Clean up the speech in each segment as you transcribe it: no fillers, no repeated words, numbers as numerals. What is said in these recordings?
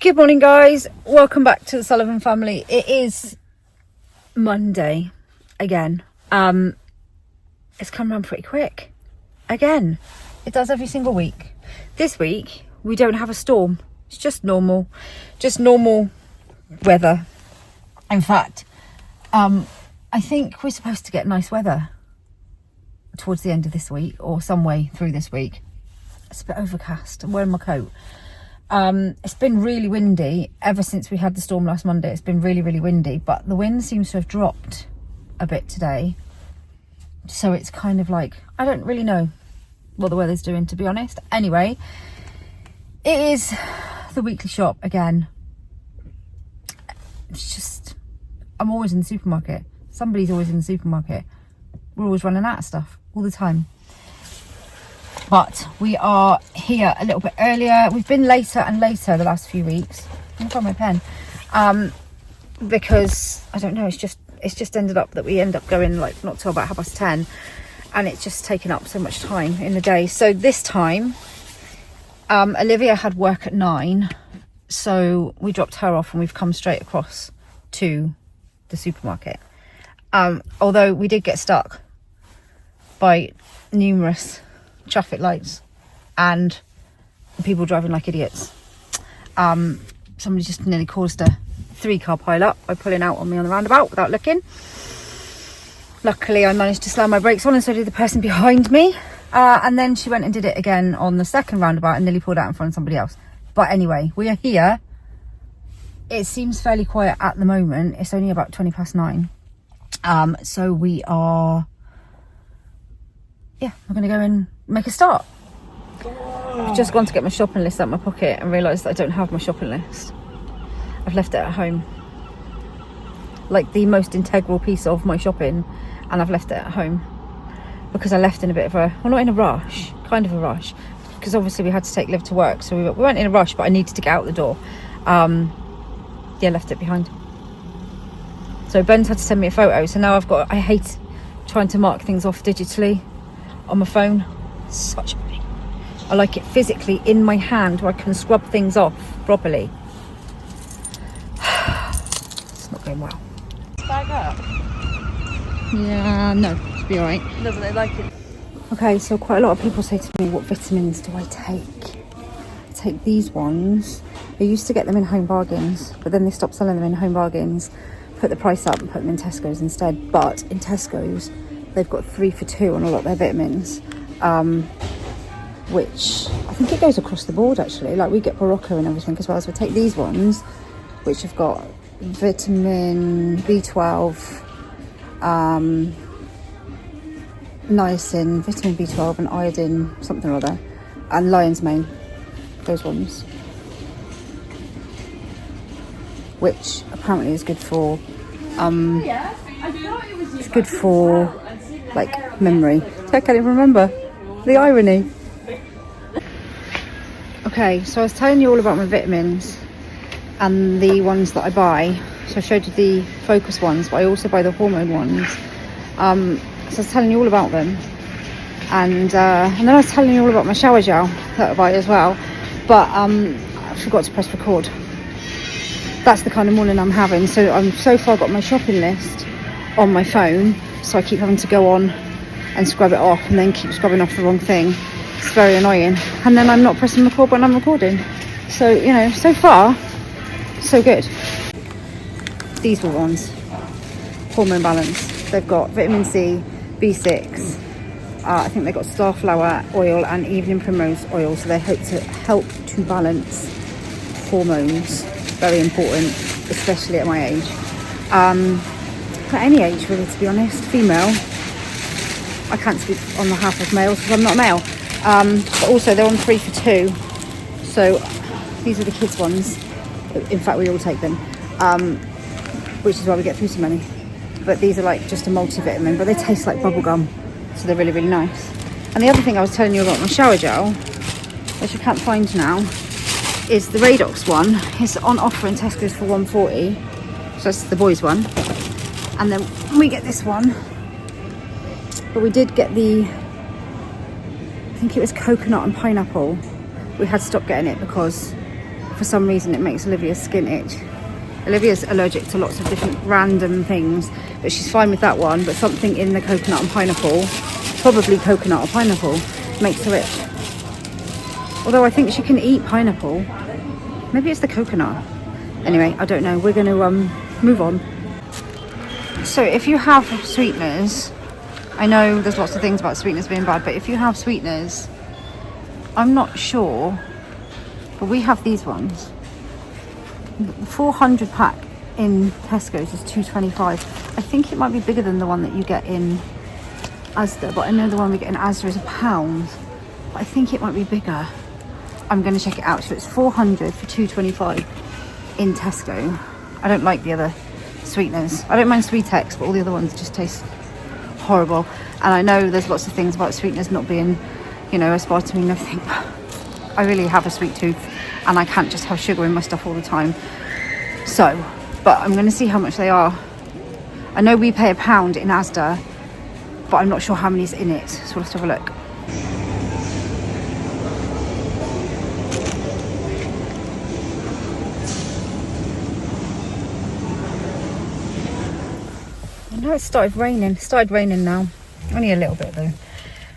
Good morning, guys. Welcome back to the Sullivan family. It is Monday again. It's come around pretty quick. Again, it does every single week. This week, we don't have a storm. It's just normal weather. In fact, I think we're supposed to get nice weather towards the end of this week or some way through this week. It's a bit overcast. I'm wearing my coat. It's been really windy ever since we had the storm last Monday. It's been really windy, but the wind seems to have dropped a bit today. So it's kind of like, I don't really know what the weather's doing, to be honest. Anyway, it is the weekly shop again. It's just, I'm always in the supermarket. Somebody's always in the supermarket. We're always running out of stuff all the time. But we are here a little bit earlier. We've been later and later the last few weeks. I'm gonna find my pen. Because I don't know, it's just ended up that we end up going like not till about 10:30, and it's just taken up so much time in the day. So this time, Olivia had work at 9, so we dropped her off and we've come straight across to the supermarket. Although we did get stuck by numerous traffic lights and people driving like idiots. Somebody just nearly caused a 3-car pile up by pulling out on me on the roundabout without looking. Luckily I managed to slam my brakes on, and so did the person behind me, and then she went and did it again on the second roundabout and nearly pulled out in front of somebody else. But anyway, we are here. It seems fairly quiet at the moment. It's only about 9:20. So we are, we're gonna go and make a start. I've just gone to get my shopping list out of my pocket and realised that I don't have my shopping list. I've left it at home, like the most integral piece of my shopping, and I've left it at home because I left in a bit of a, well, not in a rush, kind of a rush, because obviously we had to take Liv to work, so we weren't in a rush, but I needed to get out the door. Left it behind. So Ben's had to send me a photo, so now I hate trying to mark things off digitally on my phone. It's such a pain. I like it physically in my hand where I can scrub things off properly. It's not going well. Bag up? Yeah, no, it should be alright. Doesn't it like it? Okay, so quite a lot of people say to me, what vitamins do I take? I take these ones. I used to get them in Home Bargains, but then they stopped selling them in Home Bargains, put the price up and put them in Tesco's instead. But in Tesco's, they've got 3 for 2 on a lot of their vitamins, which I think it goes across the board actually. Like we get Barocco and everything as well. So I take these ones, which have got vitamin B12, niacin, vitamin B12 and iodine, something or other, and lion's mane, those ones, which apparently is good for, it's good for like memory. I can't even remember the irony. Okay, so I was telling you all about my vitamins and the ones that I buy. So I showed you the focus ones, but I also buy the hormone ones. So I was telling you all about them, and then I was telling you all about my shower gel that I buy as well, but I forgot to press record. That's the kind of morning I'm having. So I've so far got my shopping list on my phone, so I keep having to go on and scrub it off and then keep scrubbing off the wrong thing. It's very annoying, and then I'm not pressing record when I'm recording. So, you know, so far so good. These were ones, hormone balance. They've got vitamin C, B6, I think they've got starflower oil and evening primrose oil, so they hope to help to balance hormones. Very important, especially at my age, at any age really, to be honest. Female, I can't speak on behalf of males because I'm not a male, but also they're on 3 for 2, so these are the kids ones. In fact, we all take them, which is why we get through so many. But these are like just a multivitamin, but they taste like bubblegum, so they're really nice. And the other thing I was telling you about my shower gel, which I can't find now, is the Radox one. It's on offer in Tesco's for £1.40, so that's the boys one. And then we get this one, but we did get the, I think it was coconut and pineapple. We had to stop getting it because for some reason it makes Olivia's skin itch. Olivia's allergic to lots of different random things, but she's fine with that one. But something in the coconut and pineapple, probably coconut or pineapple, makes her itch. Although I think she can eat pineapple. Maybe it's the coconut. Anyway, I don't know. We're going to move on. So if you have sweeteners, I know there's lots of things about sweeteners being bad, but if you have sweeteners, I'm not sure, but we have these ones. The 400 pack in Tesco's is £2.25. I think it might be bigger than the one that you get in Asda, but I know the one we get in Asda is £1. But I think it might be bigger. I'm going to check it out. So it's 400 for £2.25 in Tesco. I don't like the other sweeteners. I don't mind Sweetex, but all the other ones just taste horrible. And I know there's lots of things about sweeteners not being, you know, aspartame and everything. I really have a sweet tooth and I can't just have sugar in my stuff all the time. So, but I'm going to see how much they are. I know we pay £1 in Asda, but I'm not sure how many's in it. So let's have a look. I know it started raining now. Only a little bit though.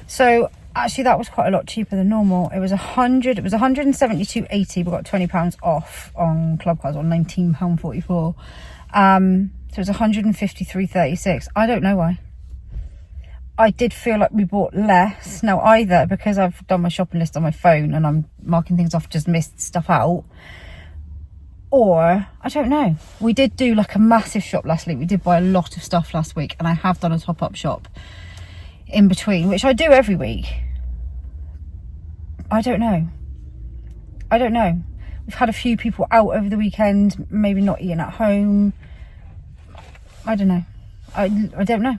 So actually that was quite a lot cheaper than normal. It was 172.80. We got £20 off on club cards, on £19.44. So it was 153.36. I don't know why. I did feel like we bought less. Now either because I've done my shopping list on my phone and I'm marking things off, just missed stuff out, or I don't know. We did do like a massive shop last week. We did buy a lot of stuff last week, and I have done a top-up shop in between, which I do every week. I don't know. We've had a few people out over the weekend, maybe not eating at home. I don't know. I don't know.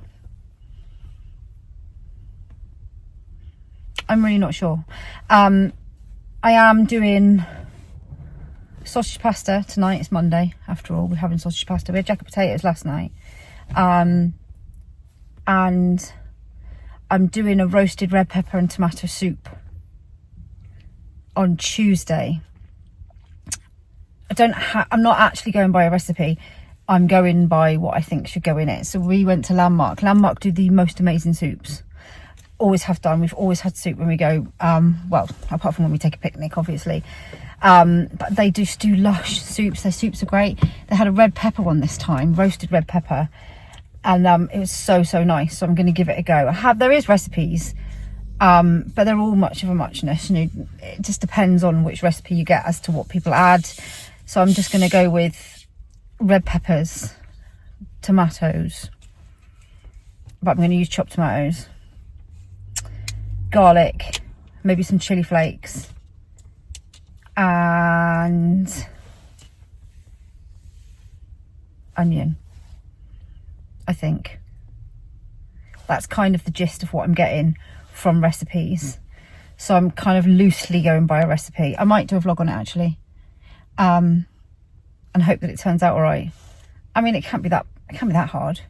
I'm really not sure. I am doing sausage pasta tonight. It's Monday after all. We're having sausage pasta. We had jacket potatoes last night. And I'm doing a roasted red pepper and tomato soup on Tuesday. I'm not actually going by a recipe. I'm going by what I think should go in it. So we went to Landmark. Landmark do the most amazing soups. Always have done. We've always had soup when we go, well, apart from when we take a picnic, obviously. But they just do lush soups. Their soups are great. They had a red pepper one this time, roasted red pepper. And it was so nice. So I'm going to give it a go. There is recipes, but they're all much of a muchness. You know, it just depends on which recipe you get as to what people add. So I'm just going to go with red peppers, tomatoes, but I'm going to use chopped tomatoes, garlic, maybe some chili flakes, and onion. I think that's kind of the gist of what I'm getting from recipes. So I'm kind of loosely going by a recipe. I might do a vlog on it actually, and hope that it turns out all right. I mean, it can't be that hard.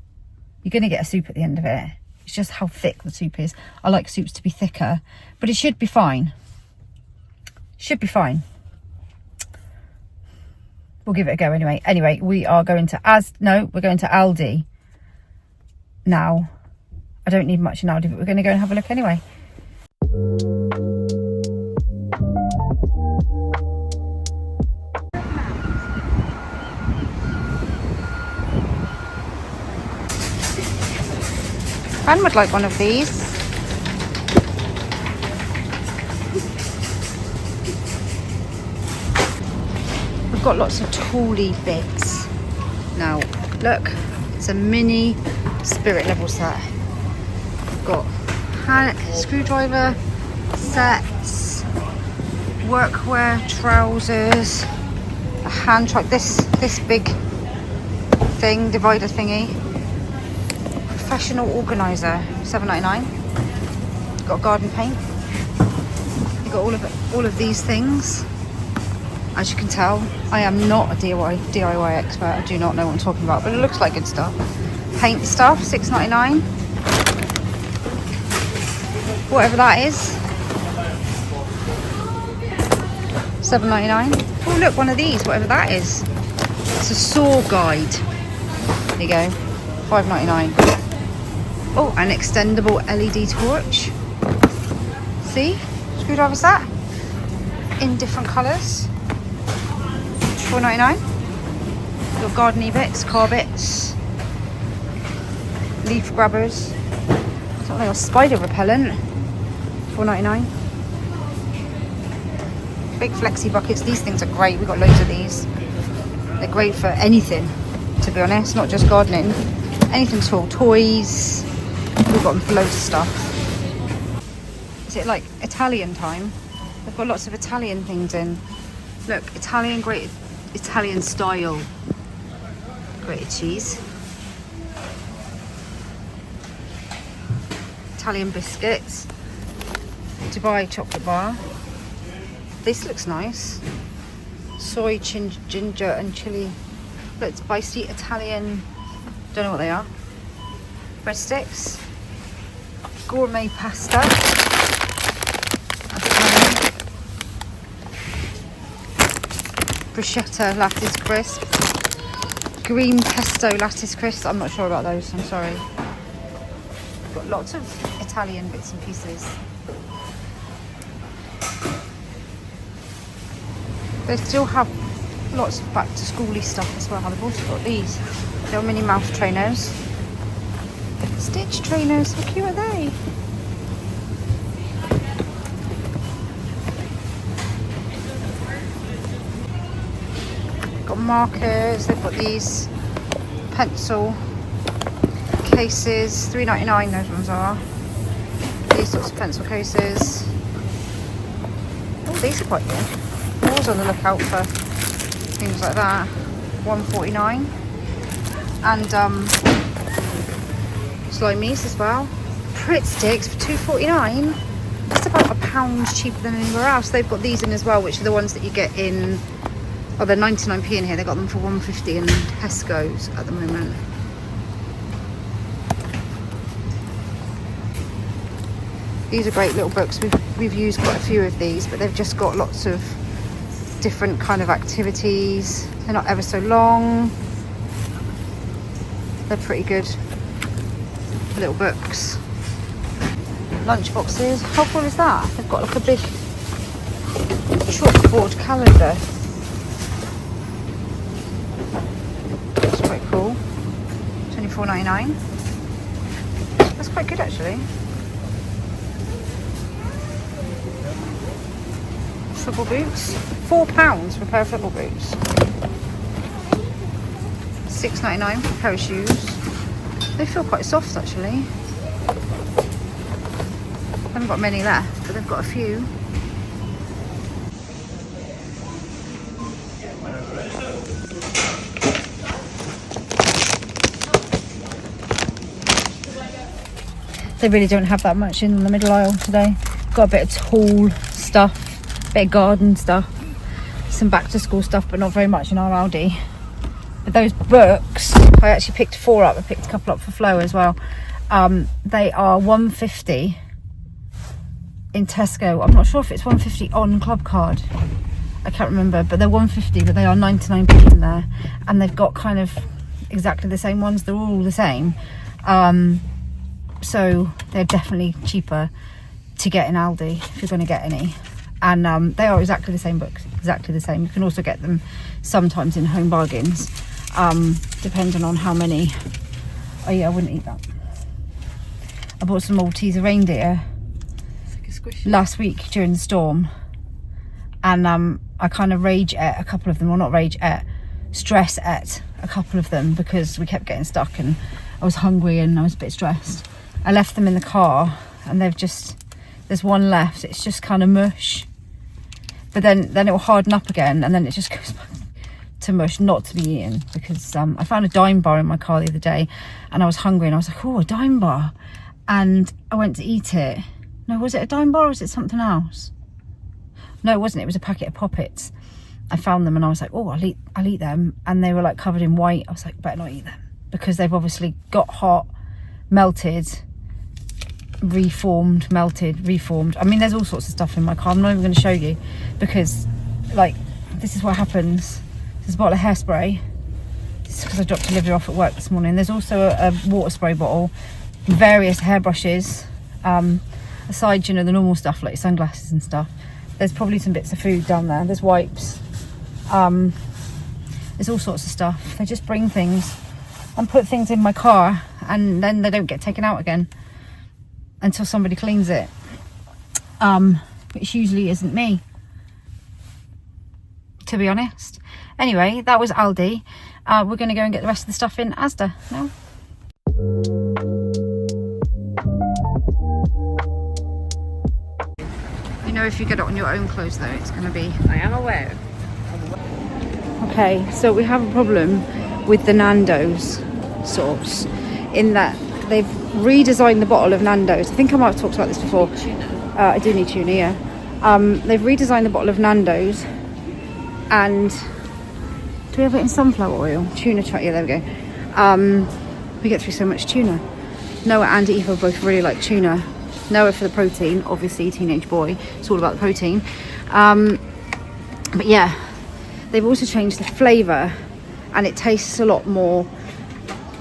You're going to get a soup at the end of it. It's just how thick the soup is. I like soups to be thicker, but it should be fine. We'll give it a go anyway. Anyway, we are going to we're going to Aldi now. I don't need much in Aldi, but we're going to go and have a look anyway. Fran would like one of these. We've got lots of tooly bits. Now, look, it's a mini spirit level set. We've got screwdriver sets, workwear, trousers, a hand truck, this big thing, divider thingy, professional organizer, £7.99. Got garden paint. You've got all of these things. As you can tell, I am not a DIY expert. I do not know what I'm talking about, but it looks like good stuff. Paint stuff, £6.99. Whatever that is. $7.99. Oh look, one of these, whatever that is. It's a saw guide. There you go. $5.99. Oh, an extendable LED torch. See? Screwdriver set. In different colours. $4.99. Little garden-y bits, car bits. Leaf grabbers. Something like a spider repellent. $4.99. Big flexi buckets. These things are great. We've got loads of these. They're great for anything, to be honest, not just gardening. Anything at all. Toys. We've got them for loads of stuff. Is it like Italian time? They've got lots of Italian things in. Look, Italian, great Italian style. Grated cheese. Italian biscuits. Dubai chocolate bar. This looks nice. Soy, ginger and chili. Look, it's spicy Italian. Don't know what they are. Breadsticks. Gourmet pasta. Bruschetta lattice crisp. Green pesto lattice crisp. I'm not sure about those, I'm sorry. Got lots of Italian bits and pieces. They still have lots of back to schooly stuff as well. They've also got these little Minnie Mouse trainers. Stitch trainers, how cute are they? Got markers, they've got these pencil cases, $3.99 those ones are. These sorts of pencil cases. Oh, these are quite good. Always on the lookout for things like that. $1.49. And slimies as well. Pritt sticks for $2.49. That's about £1 cheaper than anywhere else. They've got these in as well, which are the ones that you get in. Oh, they're 99p in here. They got them for $1.50 in Tesco's at the moment. These are great little books. We've used quite a few of these, but they've just got lots of different kind of activities. They're not ever so long. They're pretty good little books. Lunch boxes. How cool is that? They've got like a big chalkboard calendar. That's quite cool. $24.99. That's quite good actually. Football boots. £4 for a pair of football boots. $6.99 for a pair of shoes. They feel quite soft actually. Haven't got many left, but they've got a few. They really don't have that much in the middle aisle today. Got a bit of tall stuff, bit of garden stuff, some back to school stuff, but not very much in our Aldi. But those books, I actually picked 4 up. I picked a couple up for Flo as well. They are $1.50 in Tesco. I'm not sure if it's $1.50 on Club Card. I can't remember, but they're $1.50, but they are 99p in there. And they've got kind of exactly the same ones. They're all the same. So they're definitely cheaper to get in Aldi if you're going to get any. And they are exactly the same books, exactly the same. You can also get them sometimes in Home Bargains, depending on how many. Oh yeah, I wouldn't eat that. I bought some Maltese reindeer last week during the storm, and I kind of rage ate a couple of them, or not rage ate, stress ate a couple of them because we kept getting stuck and I was hungry and I was a bit stressed. I left them in the car and there's one left. It's just kind of mush, but then it will harden up again and then it just goes back to mush, not to be eaten, because I found a Dime bar in my car the other day and I was hungry and I was like, oh, a Dime bar, and I went to eat it. No, was it a Dime bar or was it something else? No, it wasn't. It was a packet of Poppets. I found them and I was like, oh, I'll eat them, and they were like covered in white. I was like, better not eat them, because they've obviously got hot, melted, reformed, melted, reformed. I mean, there's all sorts of stuff in my car. I'm not even going to show you because like, this is what happens. There's a bottle of hairspray. This is because I dropped Olivia off at work this morning. There's also a water spray bottle, various hairbrushes, aside, you know, the normal stuff like sunglasses and stuff. There's probably some bits of food down there. There's wipes. There's all sorts of stuff. They just bring things and put things in my car, and then they don't get taken out again until somebody cleans it, which usually isn't me, to be honest. Anyway, that was Aldi. We're going to go and get the rest of the stuff in Asda now. You know, if you get it on your own clothes though, it's going to be... I am aware. Okay, so we have a problem with the Nando's sauce, in that they've redesigned the bottle of Nando's. I think I might have talked about this before. I do need tuna, yeah. They've redesigned the bottle of Nando's, and do we have it in sunflower oil? Tuna chutney, yeah, there we go. We get through so much tuna. Noah and Eva both really like tuna. Noah for the protein, obviously, teenage boy. It's all about the protein. But yeah, they've also changed the flavour, and it tastes a lot more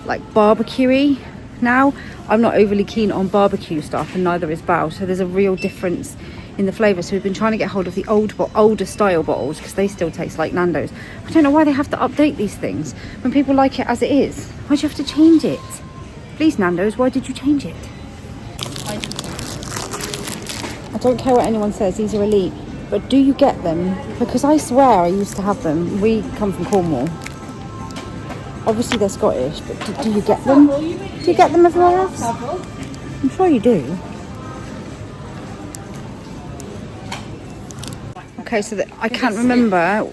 like barbecue-y now. I'm not overly keen on barbecue stuff, and neither is Bao, so there's a real difference in the flavour. So we've been trying to get hold of the older style bottles, because they still taste like Nando's. I don't know why they have to update these things when people like it as it is. Why do you have to change it? Please, Nando's, why did you change it? I don't care what anyone says, these are elite, but do you get them? Because I swear I used to have them. We come from Cornwall. Obviously they're Scottish, but do you get them? Do you get them everywhere else? I'm sure you do. Okay, so I can't remember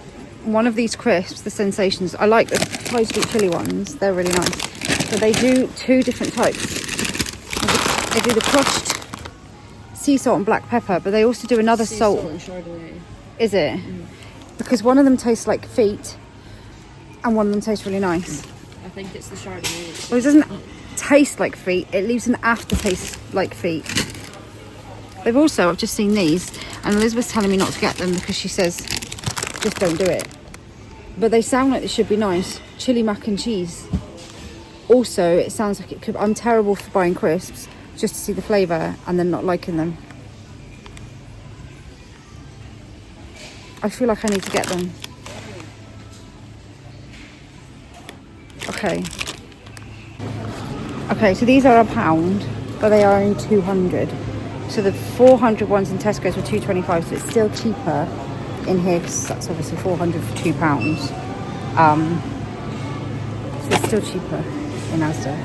one of these crisps, the Sensations. I like the Thai sweet chili ones, they're really nice. So they do two different types. They do the crushed sea salt and black pepper, but they also do another salt. And Chardonnay. Is it? Mm. Because one of them tastes like feet and one of them tastes really nice. I think it's the Chardonnay. Well, it doesn't taste like feet, it leaves an aftertaste like feet. They've also, I've just seen these, and Elizabeth's telling me not to get them because she says just don't do it, but they sound like they should be nice. Chili mac and cheese. Also, it sounds like it could... I'm terrible for buying crisps just to see the flavour and then not liking them. I feel like I need to get them. Okay, so these are £1, but they are only 200. So the 400 ones in Tesco's were 2.25, so it's still cheaper in here, because that's obviously 400 for £2. So it's still cheaper in Asda.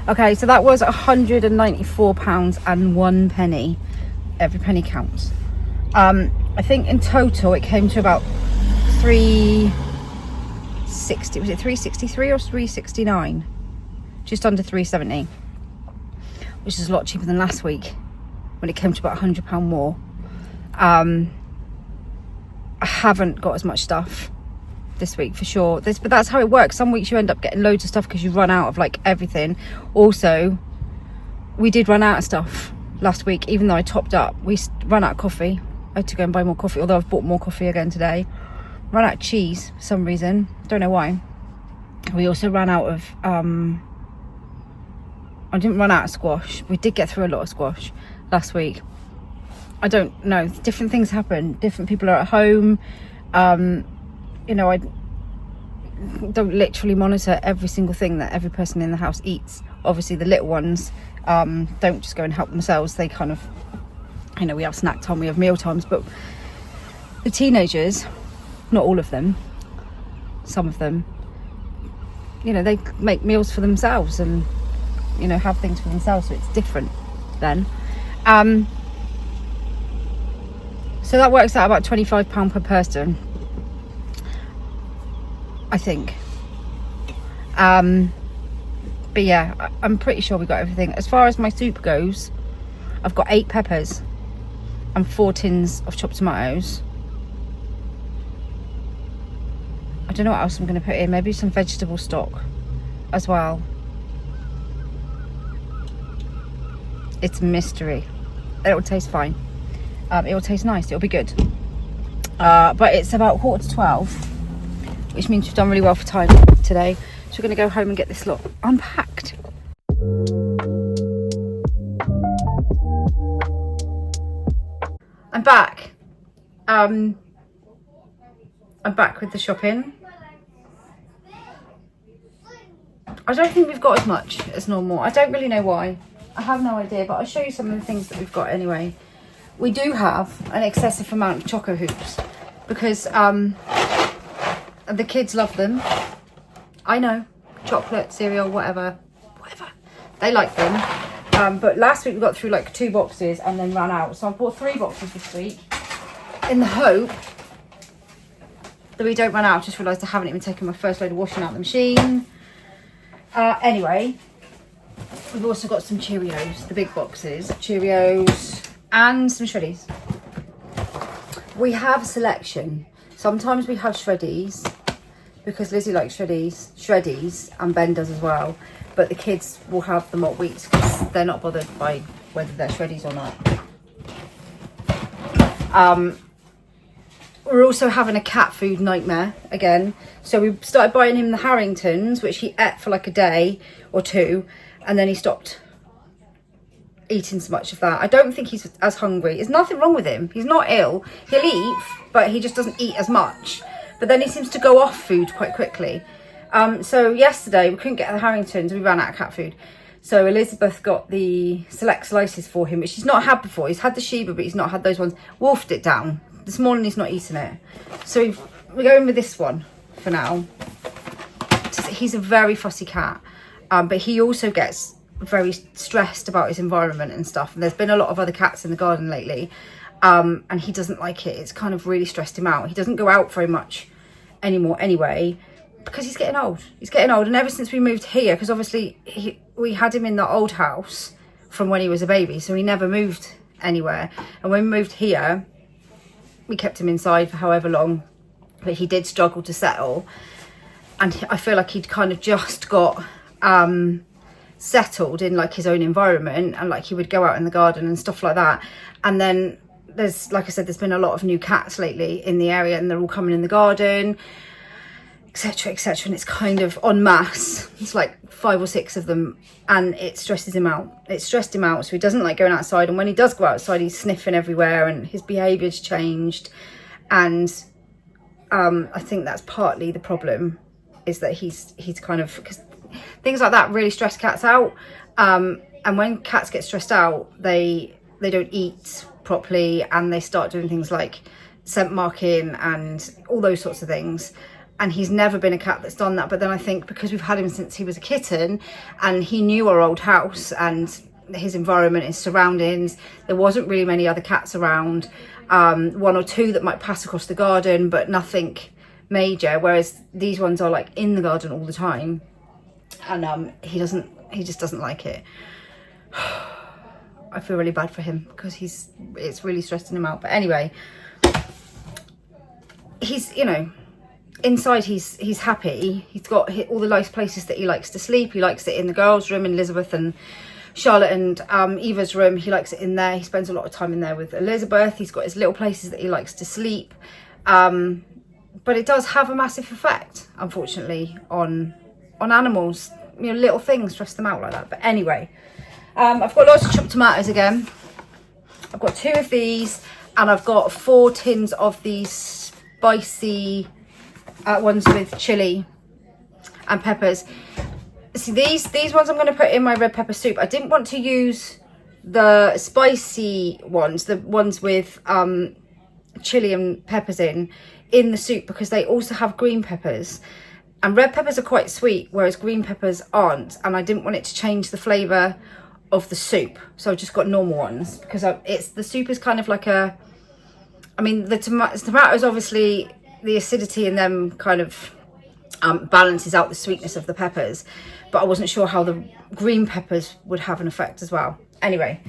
Okay, so that was £194 and 1 penny. Every penny counts. I think in total it came to about 360. Was it 363 or 369? Just under 370, which is a lot cheaper than last week when it came to about £100 more. I haven't got as much stuff this week for sure, but that's how it works. Some weeks you end up getting loads of stuff because you run out of like everything. Also, we did run out of stuff last week, even though I topped up. We ran out of coffee. I had to go and buy more coffee, although I've bought more coffee again today. Ran out of cheese for some reason, don't know why. We also ran out of I didn't run out of squash. We did get through a lot of squash last week. I don't know, different things happen, different people are at home. You know, I don't literally monitor every single thing that every person in the house eats. Obviously the little ones don't just go and help themselves. They kind of, you know, we have snack time, we have meal times, but the teenagers, not all of them, some of them, you know, they make meals for themselves and, you know, have things for themselves, so it's different then. So that works out about £25 per person, I think. But yeah, I'm pretty sure we got everything. As far as my soup goes, I've got 8 peppers and 4 tins of chopped tomatoes. I don't know what else I'm going to put in. Maybe some vegetable stock as well. It's a mystery. It will taste fine. It will taste nice. It'll be good. But it's about 11:45, which means we've done really well for time today. So we're going to go home and get this lot unpacked. I'm back. I'm back with the shopping. I don't think we've got as much as normal. I don't really know why. I have no idea, but I'll show you some of the things that we've got anyway. We do have an excessive amount of Choco Hoops because the kids love them. I know, chocolate, cereal, whatever. They like them. But last week we got through like 2 boxes and then ran out. So I bought 3 boxes this week in the hope that we don't run out. I just realised I haven't even taken my first load of washing out the machine. Anyway, we've also got some Cheerios, the big boxes, Cheerios and some Shreddies. We have a selection. Sometimes we have Shreddies because Lizzie likes Shreddies and Ben does as well. But the kids will have them all weeks because they're not bothered by whether they're Shreddies or not. We're also having a cat food nightmare again. So we started buying him the Harringtons, which he ate for like a day or 2. And then he stopped eating so much of that. I don't think he's as hungry. There's nothing wrong with him. He's not ill. He'll eat, but he just doesn't eat as much. But then he seems to go off food quite quickly. So yesterday we couldn't get the Harringtons. We ran out of cat food. So Elizabeth got the select slices for him, which he's not had before. He's had the Sheba, but he's not had those ones. Wolfed it down. This morning he's not eating it. So we're going with this one for now. He's a very fussy cat. But he also gets very stressed about his environment and stuff. And there's been a lot of other cats in the garden lately. And he doesn't like it. It's kind of really stressed him out. He doesn't go out very much anymore anyway. Because he's getting old. He's getting old. And ever since we moved here, because obviously we had him in the old house from when he was a baby. So he never moved anywhere. And when we moved here, we kept him inside for however long, but he did struggle to settle. And I feel like he'd kind of just got settled in like his own environment, and like he would go out in the garden and stuff like that. And then there's, like I said, there's been a lot of new cats lately in the area, and they're all coming in the garden, etc, etc, and it's kind of en masse. It's like 5 or 6 of them, and it stresses him out. It stressed him out, so he doesn't like going outside. And when he does go outside, he's sniffing everywhere, and his behaviour's changed. And I think that's partly the problem, is that he's kind of, because things like that really stress cats out. And when cats get stressed out, they don't eat properly, and they start doing things like scent marking and all those sorts of things. And he's never been a cat that's done that. But then I think because we've had him since he was a kitten, and he knew our old house and his environment, his surroundings, there wasn't really many other cats around. 1 or 2 that might pass across the garden, but nothing major. Whereas these ones are like in the garden all the time. And he just doesn't like it. I feel really bad for him because it's really stressing him out. But anyway, he's, you know, inside he's happy. He's got all the nice places that he likes to sleep. He likes it in the girls' room, in Elizabeth and Charlotte and Eva's room. He likes it in there. He spends a lot of time in there with Elizabeth. He's got his little places that he likes to sleep. But it does have a massive effect, unfortunately, on animals. You know, little things stress them out like that. But anyway, I've got lots of chopped tomatoes again. I've got 2 of these, and I've got 4 tins of these spicy ones with chili and peppers. See, these ones I'm going to put in my red pepper soup. I didn't want to use the spicy ones, the ones with chili and peppers in the soup, because they also have green peppers, and red peppers are quite sweet, whereas green peppers aren't, and I didn't want it to change the flavour of the soup, so I've just got normal ones, because the soup is kind of like a, I mean, the tomatoes, obviously the acidity in them kind of balances out the sweetness of the peppers, but I wasn't sure how the green peppers would have an effect as well. Anyway,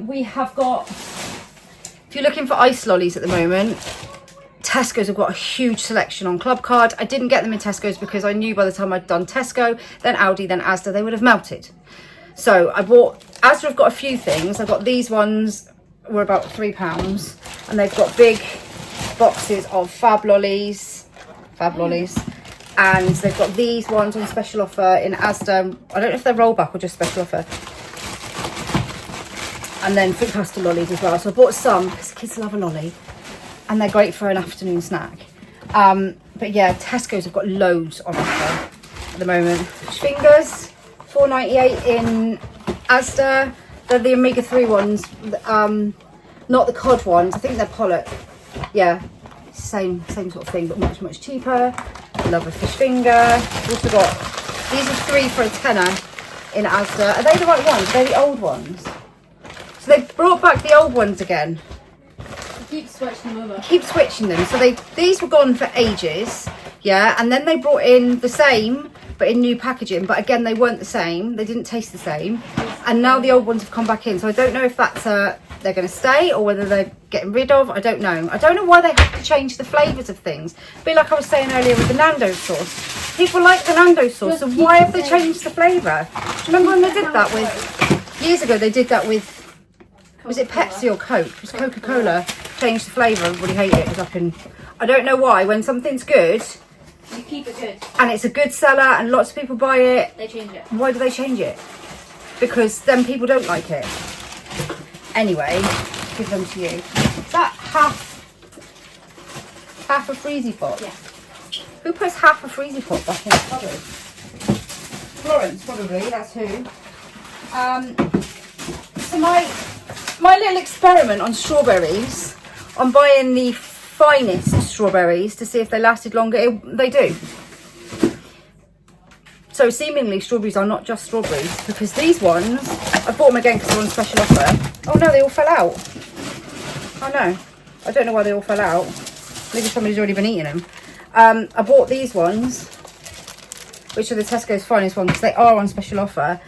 we have got, if you're looking for ice lollies at the moment, Tesco's have got a huge selection on Club Card. I didn't get them in Tesco's because I knew by the time I'd done Tesco, then Aldi, then Asda, they would have melted. So I bought, Asda have got a few things. I got these ones, were about £3, and they've got big boxes of fab lollies, and they've got these ones on special offer in Asda. I don't know if they're rollback or just special offer. And then fruit pasta lollies as well. So I bought some because kids love a lolly, and they're great for an afternoon snack. But yeah, Tesco's have got loads on offer at the moment. Fish fingers, £4.98 in Asda. They're the omega-3 ones, not the cod ones. I think they're pollock. Yeah, same sort of thing, but much cheaper. Love a fish finger. Also got, these are 3 for a tenner in Asda. Are they the right ones? They're the old ones. So they brought back the old ones again. Keep switching them over. Keep switching them. So these were gone for ages, yeah, and then they brought in the same but in new packaging, but again they weren't the same, they didn't taste the same, and now the old ones have come back in. So I don't know if that's they're going to stay or whether they're getting rid of. I don't know why they have to change the flavours of things. A bit like I was saying earlier with the Nando's sauce, people like the Nando's sauce, so why have they changed the flavour? Remember when they did that with, years ago they did that with, was it Pepsi or Coke? It was Coca-Cola. Changed the flavour, everybody hated it. It was up in, I don't know why, when something's good, you keep it good, and it's a good seller and lots of people buy it, they change it. Why do they change it? Because then people don't like it. Anyway, give them to you. Is that half a freezy pot? Yeah. Who puts half a freezy pot back in the cupboard? Florence, probably, that's who. So my little experiment on strawberries, I'm buying the finest strawberries to see if they lasted longer. They do. So seemingly strawberries are not just strawberries, because these ones, I bought them again because they're on special offer. Oh no, they all fell out. I know. I don't know why they all fell out. Maybe somebody's already been eating them. I bought these ones, which are the Tesco's finest ones, because they are on special offer.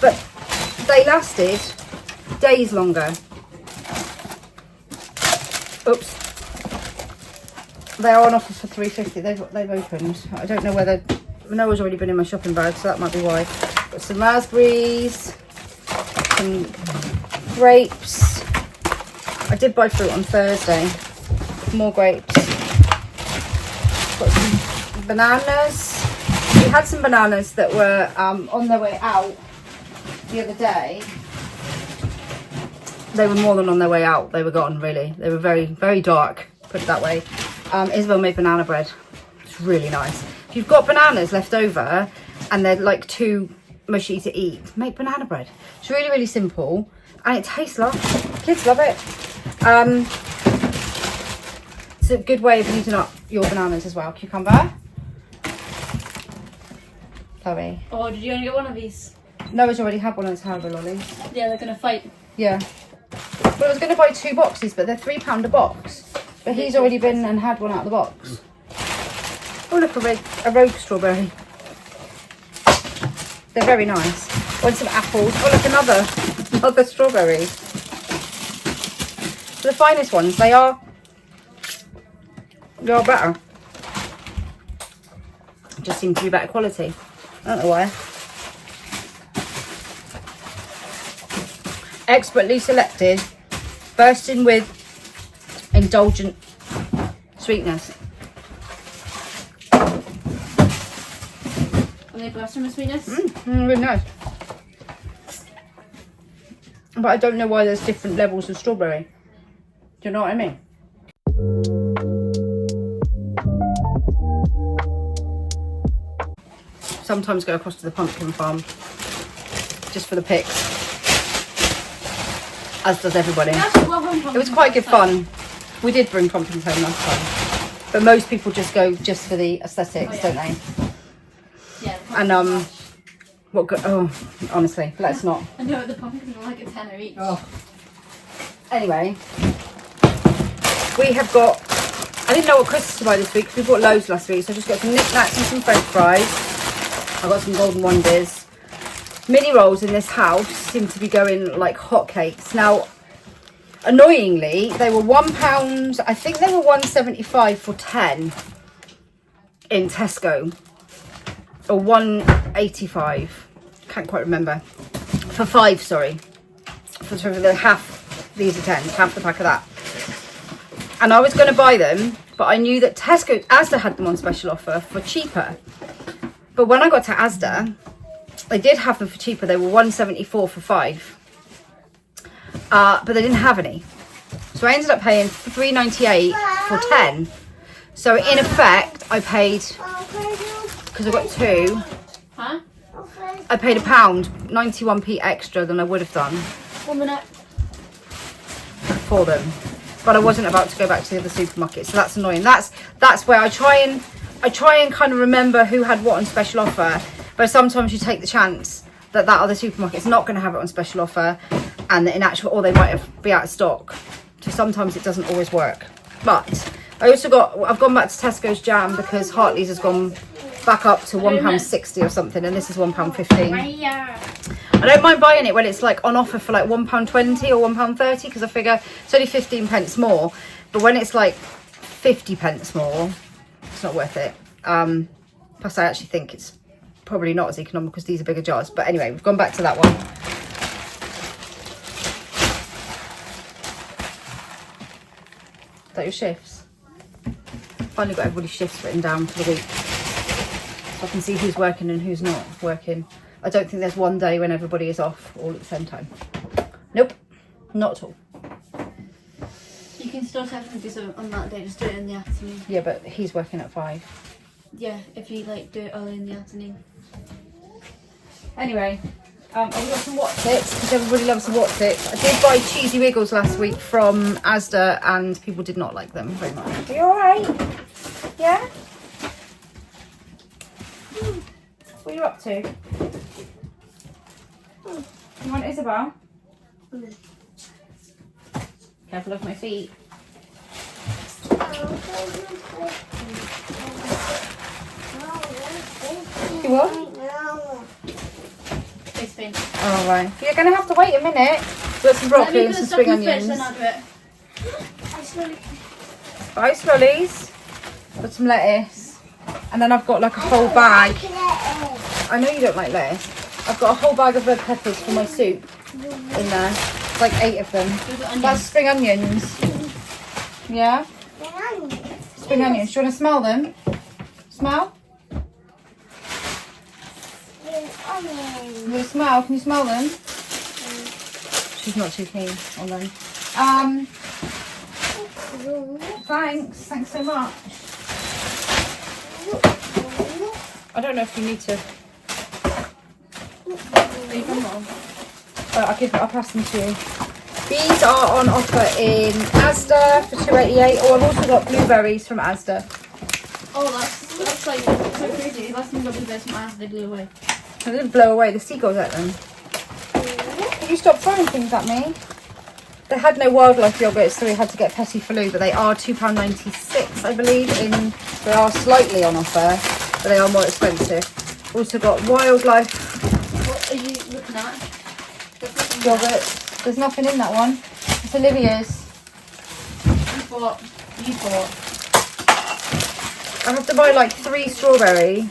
But they lasted days longer. Oops. They are on offer for £3.50. They've opened. I don't know whether, Noah's already been in my shopping bag, so that might be why. Got some raspberries, some grapes. I did buy fruit on Thursday. More grapes. Got some bananas. We had some bananas that were on their way out the other day. They were more than on their way out. They were gone, really. They were very, very dark, put it that way. Isabel made banana bread. It's really nice. If you've got bananas left over and they're like too mushy to eat, make banana bread. It's really, really simple and it tastes lovely. Kids love it. It's a good way of using up your bananas as well. Cucumber. Chloe. Oh, did you only get one of these? Noah's already had one of those Haribo lollies. Yeah, they're going to fight. Yeah. Well, I was going to buy 2 boxes, but they're £3 a box. But he's already been and had one out of the box. Oh, look, a rogue strawberry. They're very nice. Want some apples. Oh, look, another strawberry. So the finest ones, they are better. Just seem to be better quality. I don't know why. Expertly selected, bursting with indulgent sweetness. Are they bursting with sweetness? Really nice. But I don't know why there's different levels of strawberry. Do you know what I mean? Sometimes go across to the pumpkin farm just for the pics. As does everybody. It was quite good fun. We did bring pumpkins home last time. But most people just go just for the aesthetics, don't they? Yeah. And honestly, let's not. I know the pumpkins are like a tenner each. Oh. Anyway, we have got, I didn't know what Christmas to buy this week because we bought loads last week. So I just got some knickknacks and some French fries. I got some Golden Wonders. Mini rolls in this house seem to be going like hotcakes. Now, annoyingly, they were £1. I think they were £1.75 for 10 in Tesco, or £1.85. Can't quite remember. For 5, sorry. For the half, these are 10, half the pack of that. And I was going to buy them, but I knew that Tesco, Asda had them on special offer for cheaper. But when I got to Asda, they did have them for cheaper. They were £1.74 for 5. But they didn't have any. So I ended up paying £3.98 for 10. So in effect, I paid, because I got 2, Huh? I paid £1, 91p extra than I would have done 1 minute. for them. But I wasn't about to go back to the other supermarket, so that's annoying. That's where I try and kind of remember who had what on special offer. But sometimes you take the chance that other supermarket's not going to have it on special offer, and that in actual, or they might be out of stock. So sometimes it doesn't always work. But I've gone back to Tesco's jam because Hartley's has gone back up to £1.60 or something, and this is £1.15. I don't mind buying it when it's like on offer for like £1.20 or £1.30 because I figure it's only 15 pence more. But when it's like 50 pence more, it's not worth it. Plus I actually think it's probably not as economical because these are bigger jars. But anyway, we've gone back to that one. Is that your shifts? Finally got everybody's shifts written down for the week, so I can see who's working and who's not working. I don't think there's one day when everybody is off all at the same time. Nope, not at all. You can still technically do something on that day, just do it in the afternoon. Yeah, but he's working at 5. Yeah, if you like do it early in the afternoon. Anyway, I've got some What's-Its because everybody loves the What's-Its. I did buy Cheesy Wiggles last week from Asda and people did not like them very much. Are you alright? Yeah? What are you up to? You want Isabel? Careful of my feet. You what? It's been. Oh, right. You're going to have to wait a minute. Got some broccoli and some spring onions. Then I'll do it. Ice lollies. Got some lettuce. And then I've got like a whole bag. I know you don't like lettuce. I've got a whole bag of red peppers for my soup in there. It's like 8 of them. That's spring onions. Yeah? Spring onions. Do you want to smell them? Smell? You smell? Can you smell them? She's not too keen on them. Thanks so much. I don't know if you need to. I'll pass them to you. These are on offer in Asda for £2.88. Oh, I've also got blueberries from Asda. Oh, that's like so crazy. Last time I got blueberries from Asda, they blew away. I didn't blow away the seagulls at them. Can you stop throwing things at me? They had no wildlife yogurts, so we had to get Petit Falou, but they are £2.96, I believe. They are slightly on offer, but they are more expensive. Also got wildlife. What are you looking at? Yogurt. There's nothing in that one. It's Olivia's. You bought. I have to buy like 3 strawberry.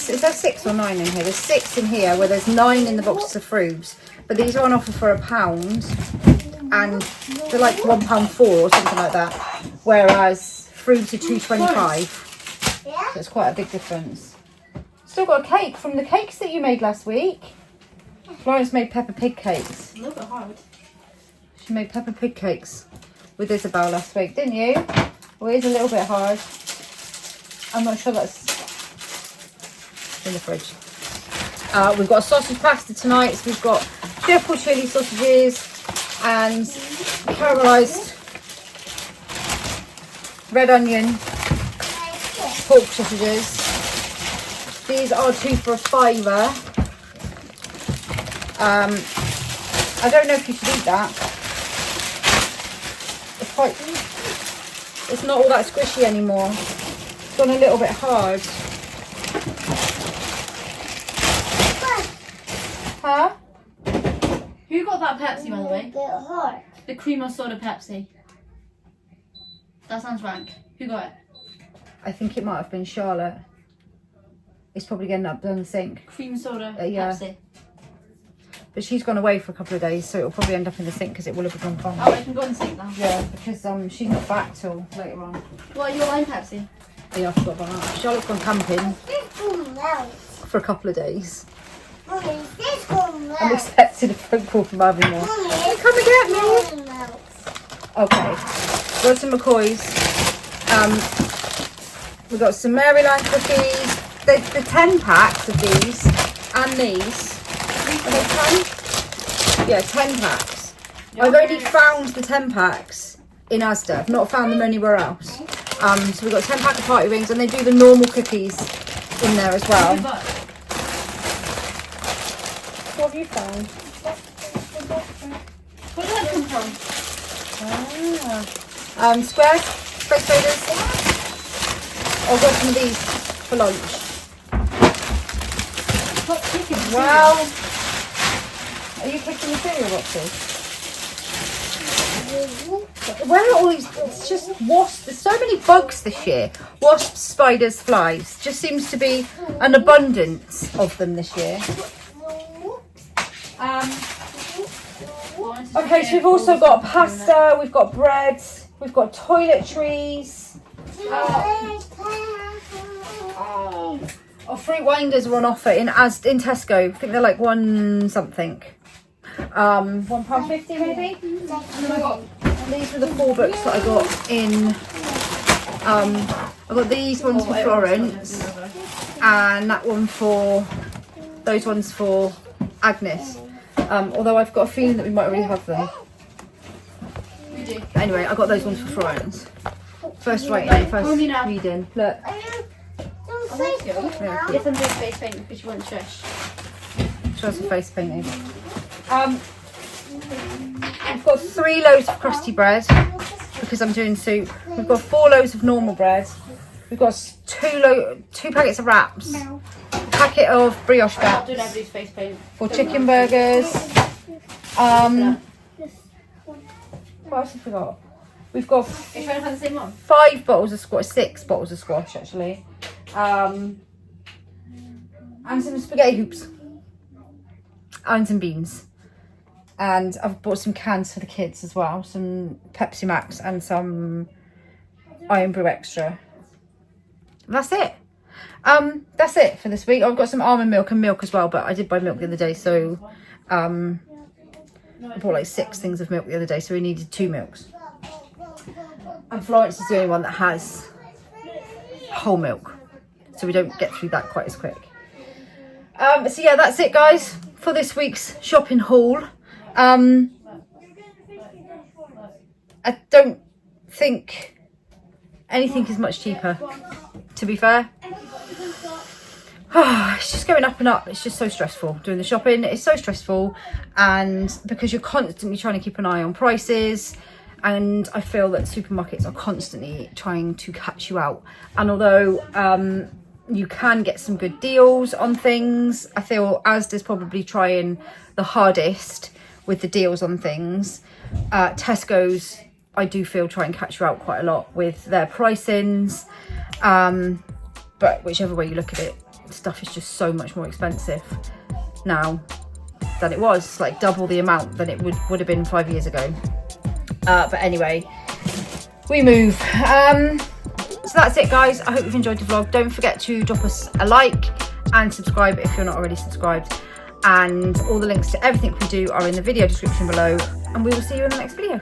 Is there 6 or 9 in here? There's 6 in here, where there's 9 in the boxes of fruits. But these are on offer for £1, and they're like £1.04 or something like that. Whereas fruits are £2.25. So it's quite a big difference. Still got a cake from the cakes that you made last week. Florence made Peppa Pig cakes. A little bit hard. She made Peppa Pig cakes with Isabel last week, didn't you? Well, it is a little bit hard. I'm not sure that's in the fridge. We've got a sausage pasta tonight. So we've got cheerful chili sausages and caramelised red onion pork sausages. These are 2 for £5. I don't know if you should eat that. It's not all that squishy anymore. It's gone a little bit hard. Huh? Who got that Pepsi, by the way? The cream or soda Pepsi. That sounds rank. Who got it? I think it might have been Charlotte. It's probably getting up down the sink. Cream soda Yeah. Pepsi. but she's gone away for a couple of days, so it'll probably end up in the sink because it will have gone fine. Oh, it can go in the sink now. Yeah, because she's not back till later on. What are your wine Pepsi? Yeah, I forgot about that. Charlotte's gone camping for a couple of days. I'm expecting a phone call from Avenmore. Come and get me. Okay, got some McCoys. We've got some Maryland cookies. The 10 packs of these and these. Are they 10? Yeah, 10 packs. I've only found the 10 packs in Asda. I've not found them anywhere else. So we've got 10 pack of party rings, and they do the normal cookies in there as well. What have you found? Where did that come from? Squares, space traders. I've got some of these for lunch. Hot chicken. Well, are you picking the cereal boxes? Where are all these? It's just wasps. There's so many bugs this year. Wasps, spiders, flies. Just seems to be an abundance of them this year. Okay, so we've also got pasta, we've got bread, we've got toiletries. Fruit winders are on offer in Tesco. I think they're like one something. £1.50 maybe. And these were the 4 books that I got in. I got these ones for Florence, and that one for those ones for Agnes. Although I've got a feeling that we might already have them. Anyway, I got those ones for Florence. First writing, first reading. Look. Oh, that's good. Yeah. Yes, I'm doing face paint because you want shush. Show some face painting. We've got 3 loaves of crusty bread because I'm doing soup. We've got 4 loaves of normal bread. We've got 2 packets of wraps. A packet of brioche I'm not wraps. doing everybody's face paint. 4 chicken burgers. What else have we got? We've got Are you trying to find the same one? 5 bottles of squash, 6 bottles of squash actually. And some spaghetti hoops. And some beans. And I've bought some cans for the kids as well. Some Pepsi Max and some Iron Brew Extra. That's it. That's it for this week. I've got some almond milk and milk as well, but I did buy milk the other day, so I bought like 6 things of milk the other day, so we needed 2 milks. And Florence is the only one that has whole milk, so we don't get through that quite as quick. So yeah, that's it guys for this week's shopping haul. I don't think anything is much cheaper, to be fair. It's just going up and up. It's just so stressful doing the shopping. It's so stressful, and because you're constantly trying to keep an eye on prices, and I feel that supermarkets are constantly trying to catch you out. And although you can get some good deals on things, I feel Asda's probably trying the hardest with the deals on things. Tesco's, I do feel, try and catch you out quite a lot with their pricings. But whichever way you look at it, stuff is just so much more expensive now than it was. It's like double the amount than it would have been 5 years ago. But anyway, we move. So that's it guys. I hope you've enjoyed the vlog. Don't forget to drop us a like and subscribe if you're not already subscribed. And all the links to everything we do are in the video description below. And we will see you in the next video.